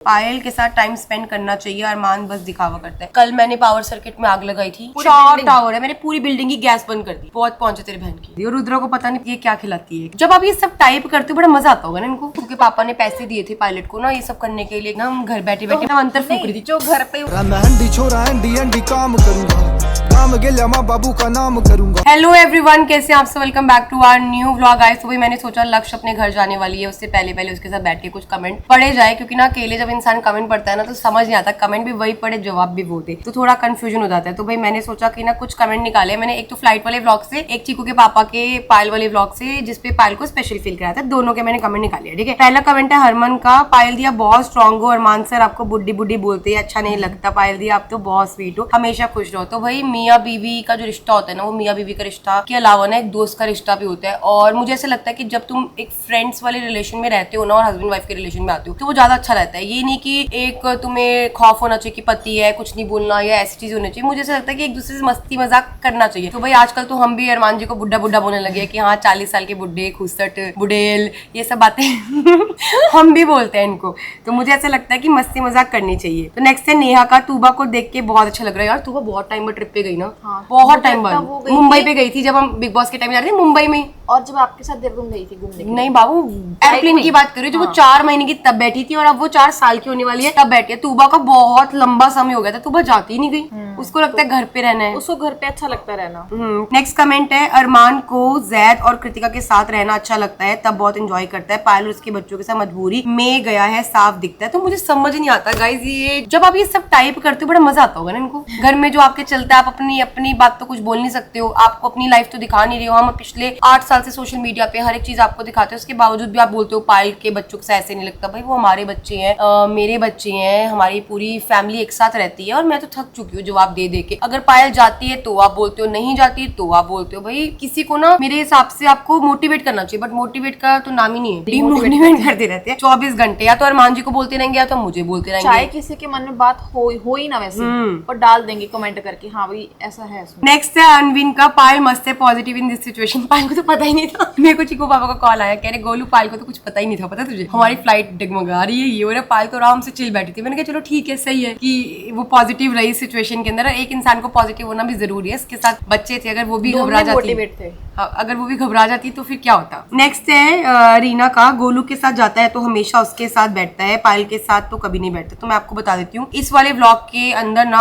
पायल के साथ time spend करना चाहिए, अरमान बस दिखावा करता है। कल मैंने पावर सर्किट में आग लगाई थी, 4 टावर है, मैंने पूरी बिल्डिंग की गैस बंद कर दी। बहुत पहुंचे तेरी बहन की। और रुद्रा को पता नहीं ये क्या खिलाती है। जब आप ये सब टाइप करते हो बड़ा मजा आता होगा ना इनको, क्योंकि पापा ने पैसे दिए थे पायलट को ना ये सब करने के लिए ना, हम घर बैठे बैठे अंतर फूक रही थी जो घर पे। बाबू का नाम करूंगा। हेलो एवरीवन, कैसे आप सब? Welcome back to our new vlog. आए सुबह मैंने सोचा लक्ष्य अपने घर जाने वाली है, उससे पहले उसके साथ बैठ के कुछ कमेंट पढ़े जाए, क्योंकि ना अकेले जब इंसान कमेंट पढ़ता है ना तो समझ नहीं आता, कमेंट भी वही पढ़े जवाब भी वो दे, तो थोड़ा कंफ्यूजन हो जाता है। तो भाई मैंने सोचा कि ना कुछ कमेंट निकाले मैंने, एक तो फ्लाइट वाले व्लॉग से, एक चीकू के पापा के पायल वाले व्लॉग से, जिसपे पायल को स्पेशल फील कराया था। दोनों के मैंने कमेंट निकाले। ठीक है, पहला कमेंट है हरमन का। पायल दिया बहुत स्ट्रॉन्ग हो, अरमान सर आपको बुड्ढी बुड्ढी बोलते हैं, अच्छा नहीं लगता। पायल दिया आप तो बहुत स्वीट हो, हमेशा खुश रहो। तो भाई मियाँ बीवी का जो रिश्ता होता है ना, वो मियाँ बीवी का रिश्ता के अलावा ना एक दोस्त का रिश्ता भी होता है। और मुझे ऐसा लगता है कि जब तुम एक फ्रेंड्स वाले रिलेशन में रहते हो ना और हस्बैंड वाइफ के रिलेशन में आते हो तो वो ज्यादा अच्छा रहता है। ये नहीं कि एक तुम्हें खौफ होना चाहिए कि पति है कुछ नहीं बोलना या ऐसी चीज होनी चाहिए। मुझे ऐसा लगता है कि एक दूसरे से मस्ती मजाक करना चाहिए। तो भाई आजकल तो हम भी अरमान जी को बुड्ढा बुड्ढा बोलने लगे कि हाँ 40 साल के बुड्ढे, खुसट, बुडेल, ये सब बातें हम भी बोलते हैं इनको। तो मुझे ऐसा लगता है कि मस्ती मजाक करनी चाहिए। तो नेक्स्ट है नेहा का। तूबा को देख के बहुत अच्छा लग रहा है यार। तूबा बहुत टाइम बाद ट्रिप पे गई ना। हाँ, बहुत टाइम बाद मुंबई पे गई थी, जब हम बिग बॉस के टाइम जा रहे थे मुंबई में। और जब आपके साथ देवघूम गई थी घूमने, नहीं बाबू, एयरप्लेन की बात करो, जो वो 4 महीने की तब बैठी थी और अब वो 4 साल की होने वाली है तब बैठी है। तूबा का बहुत लंबा समय हो गया था, तूबा जाती ही नहीं गई। उसको लगता है घर पे रहना है, उसको घर पे अच्छा लगता है रहना। नेक्स्ट कमेंट है अरमान को जैद और कृतिका के साथ रहना अच्छा लगता है, तब बहुत एंजॉय करता है। पायल उसके बच्चों के साथ मजबूरी में गया है, साफ दिखता है। तो मुझे समझ नहीं आता गाइज, ये जब आप ये सब टाइप करते हो बड़ा मजा आता होगा ना इनको। घर में जो आपके चलता है, आप अपनी बात तो कुछ बोल नहीं सकते हो, आपको अपनी लाइफ तो दिखा नहीं रहे हो। हम पिछले 8 साल से सोशल मीडिया पे हर एक चीज आपको दिखाते हैं, उसके बावजूद भी आप बोलते हो पायल के बच्चों के साथ ऐसे नहीं लगता। भाई वो हमारे बच्चे हैं, मेरे बच्चे हैं, हमारी पूरी फैमिली एक साथ रहती है। और मैं तो थक चुकी हूँ जवाब दे दे के। अगर पायल जाती है तो आप बोलते हो, नहीं जाती है तो आप बोलते हो। भाई किसी को ना मेरे हिसाब से आपको मोटिवेट करना चाहिए, बट मोटिवेट का तो नाम ही नहीं है, डिमोटिवेट करते रहते हैं 24 घंटे। या तो अरमान जी को बोलते रहेंगे या तो मुझे बोलते रहेंगे। चाहे किसी के मन में बात हो ही ना वैसे, और डाल देंगे कमेंट करके हाँ भाई ऐसा है। नेक्स्ट है अनविन का। पायल मस्त है, पॉजिटिव इन दिस सिचुएशन। पायल को तो पता ही नहीं था। मेरे को चिकू पापा का कॉल आया, कह रहे गोलू पायल को तो कुछ पता ही नहीं था, पता तुझे हमारी फ्लाइट डगमगा रही है ये हो रहा है। पायल तो आराम से चिल बैठी थी। मैंने कहा चलो ठीक है, सही है कि वो पॉजिटिव रही सिचुएशन के अंदर। एक इंसान को पॉजिटिव होना भी जरूरी है। इसके साथ बच्चे थे, अगर वो भी घबरा जाती, अगर वो भी घबरा जाती तो फिर क्या होता। नेक्स्ट है रीना का। गोलू के साथ जाता है तो हमेशा उसके साथ बैठता है, पायल के साथ तो कभी नहीं बैठता। तो मैं आपको बता देती हूँ, इस वाले व्लॉग के अंदर ना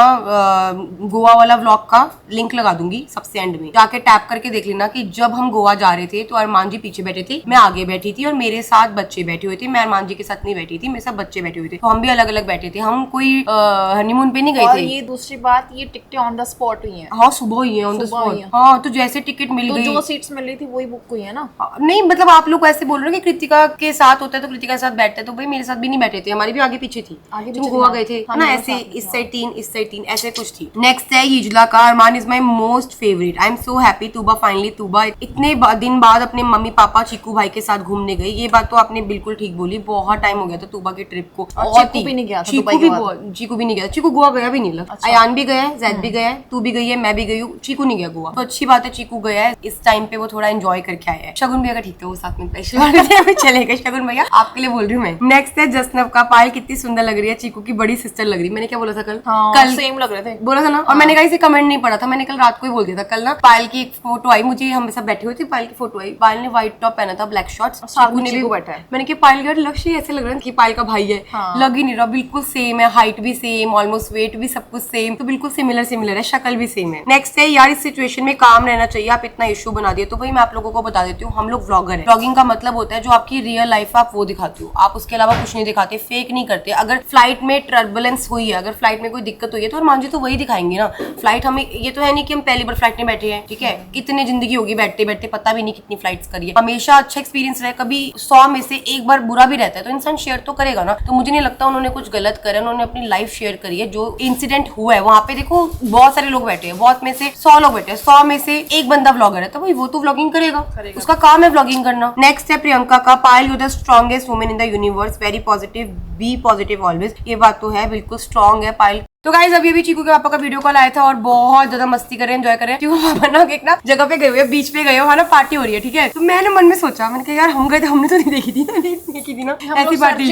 गोवा वाला व्लॉग का लिंक लगा दूंगी सबसे एंड में, जाके टैप करके देख लेना कि जब हम गोवा जा रहे थे तो अरमान जी पीछे बैठे थे, मैं आगे बैठी थी और मेरे साथ बच्चे बैठे हुए थे। मैं अरमान जी के साथ नहीं बैठी थी, मेरे साथ बच्चे बैठे हुए थे, तो हम भी अलग अलग बैठे थे। हम कोई हनीमून पे नहीं गए थे। ये दूसरी बात, ये टिकटें ऑन द स्पॉट हुई हैं। हाँ सुबह हुई है ऑन द स्पॉट। हाँ तो जैसे टिकट मिल गई, जो सीट्स मिल रही थी वही बुक हुई है ना। नहीं मतलब आप लोग ऐसे बोल रहे हो कि कृतिका के साथ होता है तो कृतिका के साथ बैठते हैं, तो भाई मेरे साथ भी नहीं बैठे थे, हमारी भी आगे पीछे थी, तुम गोवा गए थे ना, ऐसे इस साइड 3 इस साइड 3 ऐसे कुछ थी। नेक्स्ट है युजला का। Armaan is my most favourite, I am so happy Tuba finally. Tuba इतने दिन बाद अपने मम्मी पापा चीकू भाई के साथ घूमने गई। ये बात तो आपने बिल्कुल ठीक बोली, बहुत टाइम हो गया था तूबा की ट्रिप को। चीकू भी नहीं गया, चीकू गोवा गया भी नहीं। अयान भी गया है, जैद भी गया है, तू भी गई है, मैं भी गई हूँ, चीकू नहीं गया गोवा। तो अच्छी बात है चीकू गया है, इस टाइम पे वो थोड़ा एंजॉय करके आया है। शगुन भैया का ठीक है, वो साथ में चले गए। शगुन भैया आपके लिए बोल रही हूँ मैं। नेक्स्ट है जसनव का। पायल कितनी सुंदर लग रही है, चीकू की बड़ी सिस्टर लग रही है। मैंने क्या बोला था कल? कल सेम लग रहे थे, बोला था ना। और मैंने कहीं से कमेंट नहीं पढ़ा था, मैंने कल रात को ही बोल दिया था। कल ना पायल की एक फोटो आई मुझे, हम सब बैठे हुए थे, पायल की फोटो आई। पायल ने व्हाइट टॉप पहना था, ब्लैक शॉर्ट्स, चीकू ने भी बैठा है। मैंने कहा पायल का लक्ष्य ऐसे लग रहा है कि पायल का भाई है, लग ही नहीं रहा, बिल्कुल सेम है, हाइट भी सेम, ऑलमोस्ट वेट भी सब कुछ सेम, तो बिल्कुल सिमिलर है, शक्ल भी सेम है। नेक्स्ट है यार इस सिचुएशन में काम रहना चाहिए, आप इतना इशू बना दिए। तो भाई मैं आप लोगों को बता देती हूँ, हम लोग व्लॉगर हैं। व्लॉगिंग का मतलब होता है जो आपकी रियल लाइफ आप वो दिखाते हो, आप उसके अलावा कुछ नहीं दिखाते, फेक नहीं करते। अगर फ्लाइट में टर्बुलेंस हुई है, अगर फ्लाइट में कोई दिक्कत हुई है तो अरमान जी तो वही दिखाएंगे ना। फ्लाइट हमें ये तो है नहीं कि हम पहली बार फ्लाइट में बैठे हैं, ठीक है, कितनी जिंदगी होगी बैठते बैठते, पता भी नहीं कितनी फ्लाइट्स करी है। हमेशा अच्छा एक्सपीरियंस रहे, कभी 100 में से एक बार बुरा भी रहता है तो इंसान शेयर तो करेगा ना। तो मुझे नहीं लगता उन्होंने कुछ गलत करा, उन्होंने अपनी लाइफ शेयर करी है। जो इंसिडेंट हुआ है वहां पे देखो बहुत सारे लोग बैठे हैं, बहुत में से 100 लोग बैठे हैं, 100 में से एक बंदा व्लॉगर है, तो भाई वो तो व्लॉगिंग करेगा, उसका काम है व्लॉगिंग करना। नेक्स्ट है प्रियंका का। Payal you the strongest women in the universe, very positive, be positive always. ये बात तो है, बिल्कुल स्ट्रॉन्ग है पायल। तो गाइस अभी अभी चीकू के पापा का वीडियो कॉल आया था और बहुत ज्यादा मस्ती कर रहे हैं, एंजॉय कर रहे हैं। चीकू पापा ना एक ना जगह पे गए हुए, बीच पे गए हो, वहाँ ना पार्टी हो रही है, ठीक है। तो मैंने मन में सोचा, मैंने कहा यार हम गए थे, हमने तो नहीं देखी थी ना ऐसी पार्टी।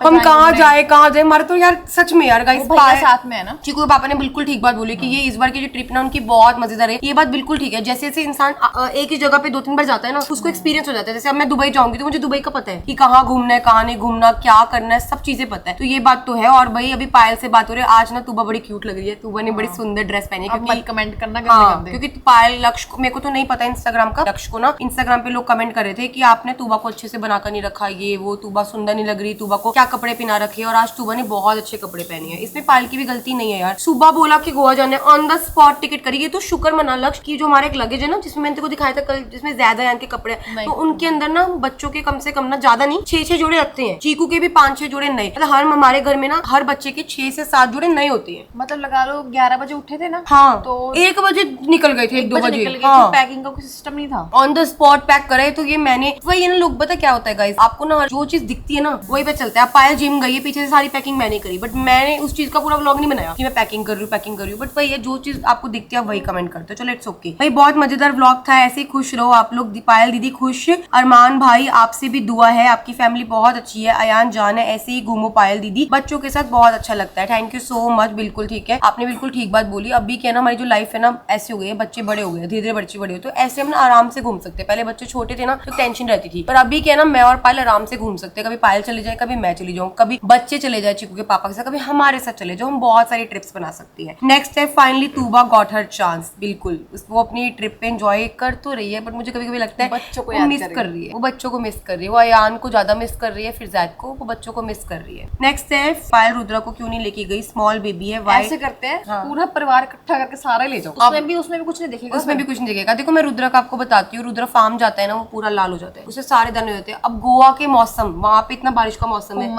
हम कहाँ जाए हमारे तो यार सच में यार गाइस साथ में है ना। चीकू के पापा ने बिल्कुल ठीक बात बोली कि ये इस बार की जो ट्रिप ना उनकी बहुत मजेदार है। ये बात बिल्कुल ठीक है। जैसे जैसे इंसान एक ही जगह पे 2-3 बार जाता है ना, उसको एक्सपीरियंस हो जाता है। जैसे अब मैं दुबई जाऊंगी तो मुझे दुबई का पता है कि कहाँ घूमना है, कहाँ नहीं घूमना, क्या करना है, सब चीजें पता है। तो ये बात तो है। और भाई अभी पायल से बात हो रही है। आज ना तूबा बड़ी क्यूट लग रही है। तूबा ने बड़ी सुंदर ड्रेस पहनी है, क्योंकि कमेंट करना क्योंकि पायल लक्ष्य को, मेरे को तो नहीं पता इंस्टाग्राम का, लक्ष्य को ना इंस्टाग्राम पे लोग कमेंट कर रहे थे कि आपने तूबा को अच्छे से बनाकर नहीं रखा, ये वो, तूबा सुंदर नहीं लग रही, तूबा को क्या कपड़े पहना रखे। और आज तूबा ने बहुत अच्छे कपड़े पहने हैं। इसमें पायल की भी गलती नहीं है यार। सुबह बोला कि गोवा जाने, ऑन द स्पॉट टिकट करी। तो शुक्र मना लक्ष्य की जो हमारे एक लगेज है ना, जिसमें मैंने तेको दिखाया था कल, जिसमें ज्यादा यान के कपड़े, तो उनके अंदर ना बच्चों के कम से कम ना, ज्यादा नहीं, 6-6 जोड़े रखते हैं। चीकू के भी 5-6 जोड़े नए। मतलब हर हमारे घर में ना हर बच्चे के 6 से 7 जोड़े नए होते हैं। मतलब लगा लो 11 बजे उठे थे ना। हाँ, तो 1 बजे निकल गए थे, 1-2 बजे। हाँ, तो पैकिंग का कोई सिस्टम नहीं था, ऑन द स्पॉट पैक करे। तो ये मैंने वही ना, लोग पता क्या होता है गाइस, आपको ना जो चीज दिखती है ना वही पे चलता है। आप पायल जिम गई है, पीछे से सारी पैकिंग मैंने करी, बट मैंने उस चीज का पूरा व्लॉग नहीं बनाया कि मैं पैकिंग कर रही हूँ। बट वही है, जो चीज आपको दिखती है वही कमेंट करते हो। चलो इट्स ओके भाई, बहुत मजेदार व्लॉग था। ऐसे ही खुश रहो आप लोग। पायल दीदी खुश, अरमान भाई आपसे भी दुआ है, आपकी फैमिली बहुत अच्छी है। अयान जान है, ऐसे ही घूमो पायल दीदी, बच्चों के साथ बहुत अच्छा लगता है। Thank you so much. बिल्कुल ठीक है, आपने बिल्कुल ठीक बात बोली। अभी क्या ना, हमारी जो लाइफ है ना ऐसी हो गई है, बच्चे बड़े हो गए, धीरे धीरे बच्चे बड़े हो, तो ऐसे हम ना आराम से घूम सकते हैं। पहले बच्चे छोटे थे ना तो टेंशन रहती थी, पर अभी क्या ना, मैं और पायल आराम से घूम सकते हैं। कभी पायल चले जाए, कभी मैं चली जाऊँ, कभी बच्चे चले जाए चीकू के पापा के साथ, कभी हमारे साथ चले जाओ। हम बहुत सारी ट्रिप्स बना सकती है। नेक्स्ट है finally Tooba got her chance. बिल्कुल वो अपनी ट्रिप पे एंजॉय कर तो रही है, बट मुझे कभी कभी लगता है बच्चों को मिस कर रही है। वो बच्चों को मिस कर रही है, वो अयान को ज्यादा मिस कर रही है, फिर जैद को, वो बच्चों को मिस कर रही है। नेक्स्ट है पायल रुद्रा को क्यों नहीं लेके गई, स्मॉल बेबी है। ऐसे करते हैं, पूरा परिवार इकट्ठा करके सारा ले जाओ। उसमें भी कुछ नहीं दिखेगा। उसमें भी कुछ नहीं दिखेगा। देखो मैं रुद्रा का आपको बताती हूँ, रुद्रा फार्म जाता है ना, वो पूरा लाल हो जाता है, उसे सारे दाने हो जाते हैं। अब गोवा के मौसम, वहाँ पे इतना बारिश का मौसम है,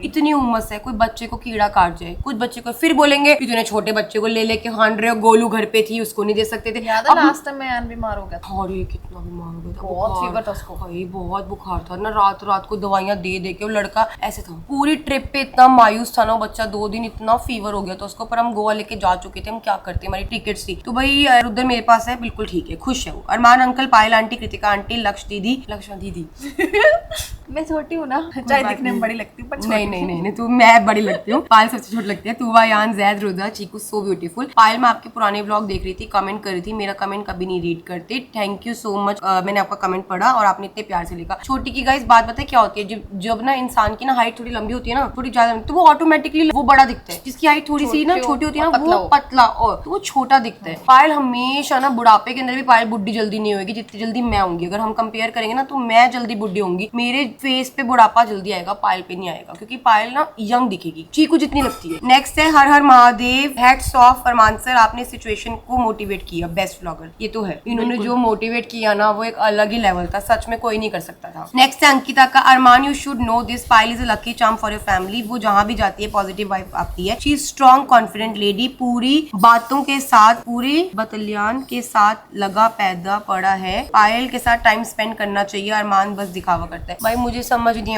इतनी उमस है, कोई बच्चे को कीड़ा काट जाए, कुछ बच्चे को फिर बोलेंगे कि तूने छोटे बच्चे को ले लेके हांड रहे हो, गोलू घर पे थी, उसको नहीं दे सकते थे। लास्ट में अयान बीमार हो गया था। अरे कितना बीमार हो गया था, बहुत फीवर था उसको। भाई बहुत बुखार था ना, रात रात को दवाइयां दे दे के वो लड़का ऐसे था। पूरी ट्रिप पे इतना मायूस था ना वो बच्चा, 2 दिन इतना फीवर हो गया था उसको। पर हम गोवा लेके जा चुके थे, हम क्या करते, हमारी टिकट्स थी। तो भाई रुद्र मेरे पास है, बिल्कुल ठीक है, खुश है वो। अरमान अंकल, पायल आंटी, कृतिका आंटी, लक्ष्य दीदी, लक्ष्मण दीदी मैं छोटी हूँ ना, चाहे दिखने में बड़ी लगती हूँ, पर नहीं तू, मैं बड़ी लगती हूँ। पायल सबसे छोटी लगती है। तूबा, यान, जैद, रुद्रा, चीकू सो ब्यूटीफुल। पायल मैं आपके पुराने व्लॉग देख रही थी, कमेंट कर रही थी, मेरा कमेंट कभी नहीं रीड करते। Thank you so much. मैंने आपका कमेंट पढ़ा और आपने इतने प्यार से लिखा। छोटी की गाइस बात पता है क्या होती है, जब ना इंसान की ना हाइट थोड़ी लंबी होती है ना, थोड़ी ज्यादा, तो वो ऑटोमेटिकली वो बड़ा दिखता है। जिसकी हाइट थोड़ी सी ना छोटी होती है ना, वो पतला, और तो वो छोटा दिखता है। पायल हमेशा ना बुढ़ापे के अंदर भी पायल बुढ़ी जल्दी नहीं होगी जितनी जल्दी मैं होंगी। अगर हम कंपेयर करेंगे ना तो मैं जल्दी बुढ़ी होंगी, मेरे फेस पे बुढ़ापा जल्दी आएगा, पायल पे नहीं आएगा, क्योंकि पायल ना यंग दिखेगी, चीकू जितनी लगती है। नेक्स्ट है हर हर महादेव, हैट्स ऑफ अरमान सर, आपने सिचुएशन को मोटिवेट किया, बेस्ट व्लॉगर। ये तो है, इन्होंने जो मोटिवेट किया ना वो एक अलग ही लेवल था, सच में कोई नहीं कर सकता था। नेक्स्ट है अंकिता का, Armaan you should know this, Payal is a lucky charm for your family. वो जहाँ भी जाती है पॉजिटिव वाइब आती है। She is strong confident lady, पूरी बातों के साथ, पूरे बतलियान के साथ लगा पैदा पड़ा है। पायल के साथ टाइम स्पेंड करना चाहिए, अरमान बस दिखावा करता है। भाई मुझे समझ नहीं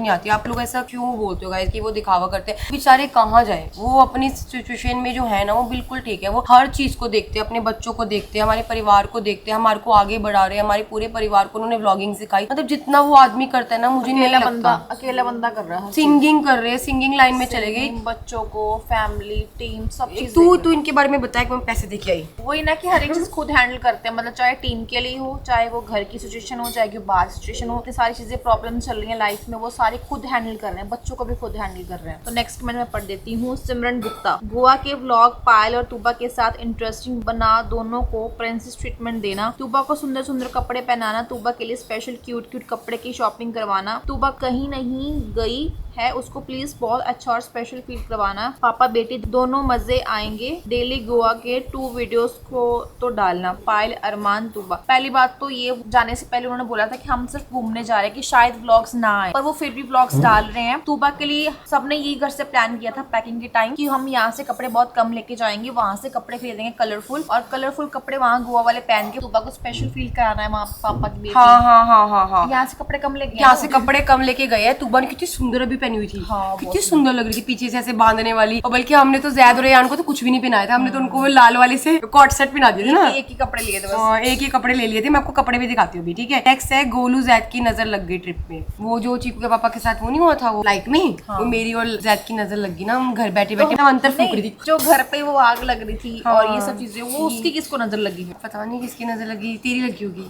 आती, आप लोग ऐसा क्यों बोलते हो गाइस कि वो दिखावा करते हैं। बेचारे कहाँ जाए, वो अपनी सिचुएशन में जो है ना वो बिल्कुल ठीक है। वो हर चीज को देखते हैं, अपने बच्चों को देखते हैं, हमारे परिवार को देखते हैं, हमारे को आगे बढ़ा रहे हैं, हमारे पूरे परिवार को उन्होंने व्लॉगिंग सिखाई। मतलब जितना वो आदमी करता है ना, मुझे नहीं लगता। अकेला बंदा कर रहा है, सिंगिंग कर रहे हैं, सिंगिंग लाइन में चले गए, बच्चों को, फैमिली, टीम, सब चीज। तू इनके बारे में बताया कि मैं पैसे देके आई। वही ना कि हर एक चीज खुद हैंडल करते हैं, मतलब चाहे टीम के लिए हो, चाहे वो घर की सिचुएशन हो, चाहे बाहर सिचुएशन हो, इतनी सारी चीजें प्रॉब्लम चल रही है लाइफ में, वो सारी खुद हैंडल कर रहे हैं, बच्चों को भी खुद हैंडल कर रहे हैं। तो नेक्स्ट कमेंट मैं पढ़ देती हूँ। सिमरन गुप्ता, गोवा के व्लॉग पायल और तूबा के साथ इंटरेस्टिंग बना, दोनों को प्रिंसेस ट्रीटमेंट देना, तूबा को सुंदर सुंदर कपड़े पहनाना, तूबा के लिए स्पेशल क्यूट कपड़े की शॉपिंग करवाना, तूबा कहीं नहीं गई है उसको प्लीज बहुत अच्छा और स्पेशल फील करवाना, पापा बेटी दोनों मजे आएंगे, डेली गोवा के 2 वीडियोस को तो डालना, पायल, अरमान, तूबा। पहली बात तो ये जाने से पहले उन्होंने बोला था कि हम सिर्फ घूमने जा रहे हैं, कि शायद व्लॉग्स ना आए, पर वो फिर भी व्लॉग्स डाल रहे हैं। तूबा के लिए सबने यही घर से प्लान किया था पैकिंग के टाइम कि हम यहाँ से कपड़े बहुत कम लेके जाएंगे, वहाँ से कपड़े खरीदेंगे कलरफुल, और कलरफुल कपड़े वहाँ गोवा वाले पहन के तूबा को स्पेशल फील कराना है वहाँ पापा की बेटी। हाँ। यहाँ से कपड़े कम लेके यहाँ से कपड़े कम लेके गए हैं। तूबा ने कितनी सुंदर अभी पहनी हुई थी, हाँ, कितनी सुंदर लग रही थी, पीछे से ऐसे बांधने वाली। और बल्कि हमने तो जैद और रेयान को तो कुछ भी नहीं पहनाया था, हमने तो उनको वो लाल वाले से कॉट सेट पहना दिए थे ना, एक ही कपड़े लिए थे बस। एक ही कपड़े ले लिए थे। मैं आपको कपड़े भी दिखाती हूँ अभी, ठीक है। नेक्स्ट है गोलू जैद की नजर लग गई ट्रिप में। वो जो चीकू के पापा के साथ वो नहीं हुआ था, वो लाइक में वो मेरी और जैद की नजर लग गई ना, हम घर बैठे बैठे ना अंतर फूक रही थी। जो घर पे वो आग लग रही थी और ये सब चीजें, वो उसकी किसको नजर लगी? पता नहीं किसकी नजर लगी, तेरी लगी होगी।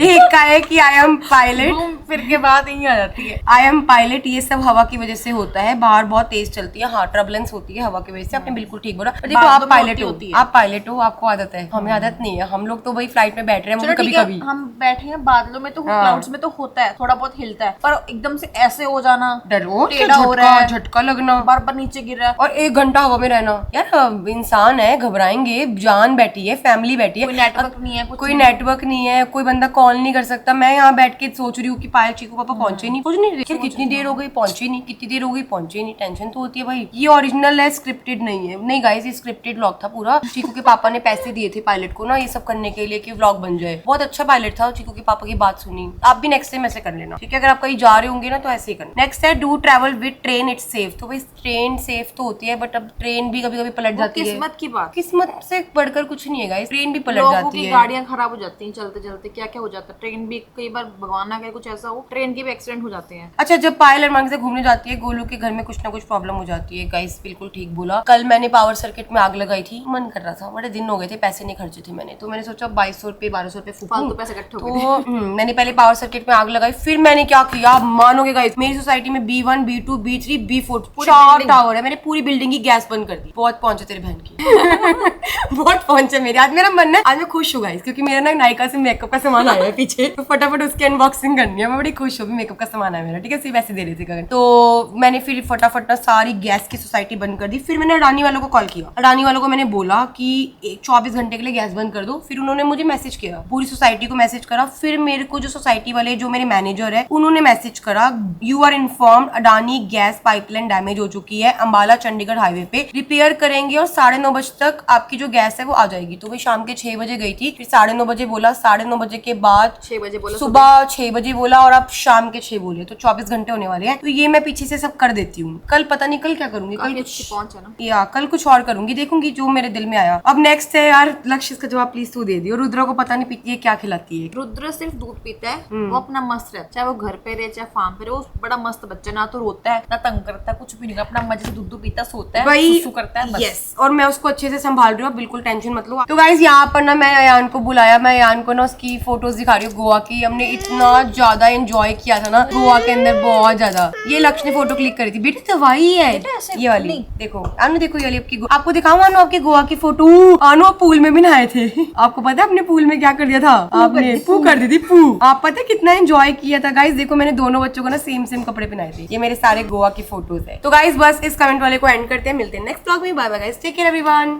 एक का है कि आई एम पायलट, फिर के बाद यही आ जाती है। आई एम पायलट, ये सब हवा की वजह से होता है, बाहर बहुत तेज चलती है, हाँ ट्रबलेंस होती है हवा की वजह से। आपने बिल्कुल ठीक बोला। देखो आप पायलट हो, आप पायलट हो, आपको आदत है, हमें आदत नहीं है। हम लोग तो भाई फ्लाइट में बैठ रहे हैं, कभी कभी हम बैठे हैं बादलों में तो क्लाउड्स में तो होता है, थोड़ा बहुत हिलता है, पर एकदम से ऐसे हो जाना, डरो, टेढ़ा हो रहा है, झटका लगना, बार बार नीचे गिर रहा है, और 1 घंटा हवा में रहना। यार इंसान है, घबराएंगे, जान बैठी है, फैमिली बैठी है, कोई नेटवर्क नहीं है, कोई नेटवर्क नहीं है, कोई बंदा कॉल नहीं कर सकता। मैं यहाँ बैठ के सोच रही हूँ कि पायल चीकू पापा पहुंचे नहीं, कुछ नहीं, देखिए कितनी देर हो गई पहुंचे नहीं, कितनी देर हो गई पहुंचे नहीं। टेंशन तो होती है भाई। ये ओरिजिनल है, स्क्रिप्टेड नहीं है। नहीं गाइस, ये स्क्रिप्टेड व्लॉग था पूरा। चीकू के पापा ने पैसे दिए थे पायलट को ना ये सब करने के लिए कि व्लॉग बन जाए। बहुत अच्छा पायलट था, चीकू के पापा की बात सुनी। आप भी नेक्स्ट टाइम ऐसे कर लेना, ठीक है। अगर आप कहीं जा रहे होंगे ना तो ऐसे ही करना। नेक्स्ट है do travel with train, it's safe. तो भाई ट्रेन सेफ तो होती है, बट अब ट्रेन भी कभी कभी पलट जाती है। किस्मत की बात, किस्मत से बढ़कर कुछ नहीं है गाइस, ट्रेन भी पलट लोगों जाती की है। गाड़ियां खराब हो जाती हैं चलते चलते, क्या क्या हो जाता है। ट्रेन भी कई बार भगवान ना करे कुछ ऐसा हो, ट्रेन के भी एक्सीडेंट हो जाते हैं। अच्छा, जब पायल अरमान से घूमने जाती है, गोलू के घर में कुछ ना कुछ प्रॉब्लम हो जाती है। गाइस बिल्कुल ठीक बोला। कल मैंने पावर सर्किट में आग लगाई थी, मन कर रहा था, बड़े दिन हो गए थे, पैसे नहीं खर्चे थे मैंने, तो मैंने सोचा 2200 रुपए 1200 रुपए फालतू पैसे इकट्ठे हो गए। तो मैंने पहले पावर सर्किट में आग लगाई, फिर मैंने क्या किया आप मानोगे गाइस, मेरी सोसाइटी में B1 B2 B3 B4 4 tower है। मैंने पूरी बिल्डिंग की गैस बंद कर दी। बहुत पहुंचे तेरे बहन की। बहुत पहुंचे मेरे। आज मेरा मन है, आज मैं खुश हूँ गाइस, क्योंकि मेरा ना नायका से मेकअप का सामान आया है पीछे, तो फटाफट उसकी अनबॉक्सिंग करनी है। मैं बड़ी खुश हूँ, मेकअप का सामान है मेरा, ठीक है। सिर्फ ऐसे दे रहे थे गगन। तो मैंने फिर फटाफट ना सारी गैस की सोसाइटी बंद कर दी। फिर मैंने अडानी वालों को कॉल किया, अडानी वालों को मैंने बोला कि 24 घंटे के लिए गैस बंद कर दो। फिर उन्होंने मुझे मैसेज किया, पूरी सोसाइटी को मैसेज करा। फिर मेरे को जो सोसाइटी वाले, जो मेरे मैनेजर है, उन्होंने मैसेज करा, you are informed, Adani gas pipeline damage हो चुकी है, अंबाला चंडीगढ़ हाईवे पे, रिपेयर करेंगे और 9:30 बजे तक आपकी जो गैस है वो आ जाएगी। तो वही शाम के 6 बजे गई थी, फिर 9:30 बजे बोला, 9:30 बजे के बाद 6 बजे बोला, सुबह 6 बजे बोला, और अब शाम के 6 बोले, तो 24 घंटे होने वाले हैं। तो ये मैं पीछे से सब कर देती हूँ। कल पता नहीं कल क्या करूंगी, कल कुछ पहुंच है ना, या कल कुछ और करूंगी, देखूंगी जो मेरे दिल में आया। अब नेक्स्ट है यार, लक्ष्य इसका जवाब प्लीज तू दे दियो। रुद्रा को पता नहीं पीती है क्या खिलाती है। रुद्र सिर्फ दूध पीता है, वो अपना मस्त रहता है, चाहे वो घर पे रहे चाहे फार्म पे रहे, वो बड़ा मस्त बच्चा, ना तो रोता है ना तंग करता है, कुछ भी नहीं, अपना मजे से दूध पीता, सोता है, भाई सुसु करता है बस। यस, और मैं उसको अच्छे से संभाल रही हूँ, बिल्कुल टेंशन मत लो। तो गाइस यहाँ पर ना मैं अयान को बुलाया, मैं अयान को ना उसकी फोटोज दिखा रही हूँ गोवा की। हमने इतना ज्यादा एंजॉय किया था ना गोवा के अंदर, बहुत ज्यादा। ये लक्ष्य ने फोटो क्लिक करी थी, बेटी दवाई है ये वाली, देखो आनु, देखो ये वाली आपकी, आपको दिखाऊं आनु आपकी गोवा की फोटो। आनु पूल में भी नहाए थे। आपको पता है अपने पूल में क्या कर दिया था, आपने पू कर दी थी, पू। आप पता है कितना एंजॉय किया था गाइस। देखो मैंने दोनों बच्चों को ना सेम कपड़े पहनाए थे। ये मेरे सारे गोवा की फोटोज है। तो गाइस बस इस कमेंट वाले को एंड करते हैं, मिलते हैं नेक्स्ट व्लॉग में। Bye bye guys, take care everyone.